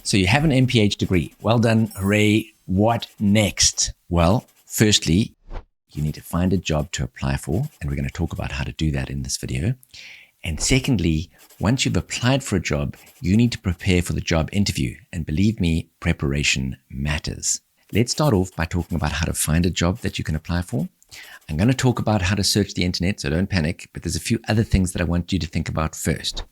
So you have an MPH degree. Well done. Hooray. What next? Well, firstly, you need to find a job to apply for, and we're going to talk about how to do that in this video. And secondly, once you've applied for a job, you need to prepare for the job interview. And believe me, preparation matters. Let's start off by talking about how to find a job that you can apply for. I'm going to talk about how to search the internet, so don't panic, but there's a few other things that I want you to think about first.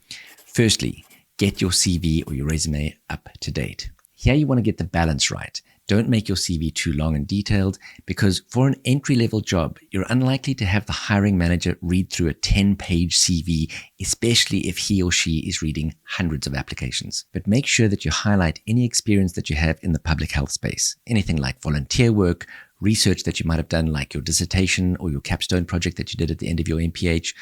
Firstly, get your CV or your resume up to date. Here you want to get the balance right. Don't make your CV too long and detailed, because for an entry-level job, you're unlikely to have the hiring manager read through a 10-page CV, especially if he or she is reading hundreds of applications. But make sure that you highlight any experience that you have in the public health space. Anything like volunteer work, research that you might have done, like your dissertation or your capstone project that you did at the end of your MPH.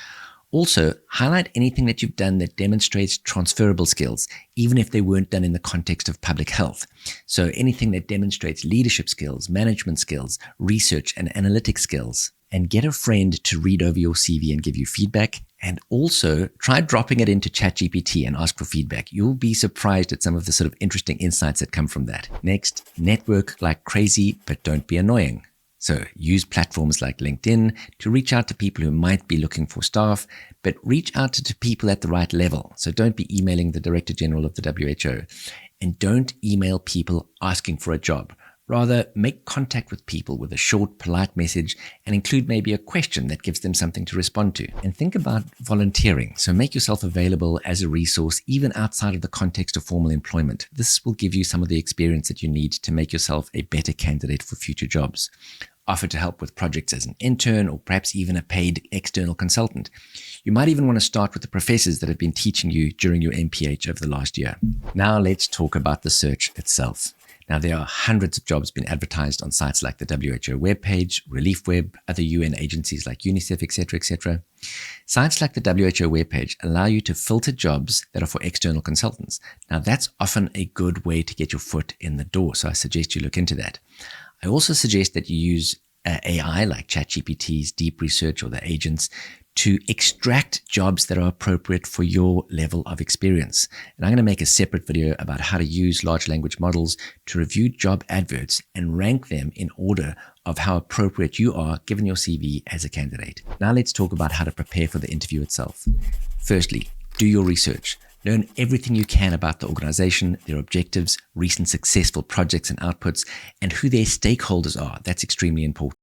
Also, highlight anything that you've done that demonstrates transferable skills, even if they weren't done in the context of public health. So anything that demonstrates leadership skills, management skills, research and analytic skills. And get a friend to read over your CV and give you feedback. And also try dropping it into ChatGPT and ask for feedback. You'll be surprised at some of the sort of interesting insights that come from that. Next, network like crazy, but don't be annoying. So use platforms like LinkedIn to reach out to people who might be looking for staff, but reach out to people at the right level. So don't be emailing the Director General of the WHO, and don't email people asking for a job. Rather, make contact with people with a short, polite message and include maybe a question that gives them something to respond to. And think about volunteering. So make yourself available as a resource, even outside of the context of formal employment. This will give you some of the experience that you need to make yourself a better candidate for future jobs. Offer to help with projects as an intern or perhaps even a paid external consultant. You might even want to start with the professors that have been teaching you during your MPH over the last year. Now let's talk about the search itself. Now, there are hundreds of jobs being advertised on sites like the WHO webpage, ReliefWeb, other UN agencies like UNICEF, etc., etc. Sites like the WHO webpage allow you to filter jobs that are for external consultants. Now, that's often a good way to get your foot in the door, so I suggest you look into that. I also suggest that you use AI like ChatGPT's deep research or the agents to extract jobs that are appropriate for your level of experience. And I'm going to make a separate video about how to use large language models to review job adverts and rank them in order of how appropriate you are given your CV as a candidate. Now let's talk about how to prepare for the interview itself. Firstly, do your research. Learn everything you can about the organization, their objectives, recent successful projects and outputs, and who their stakeholders are. That's extremely important.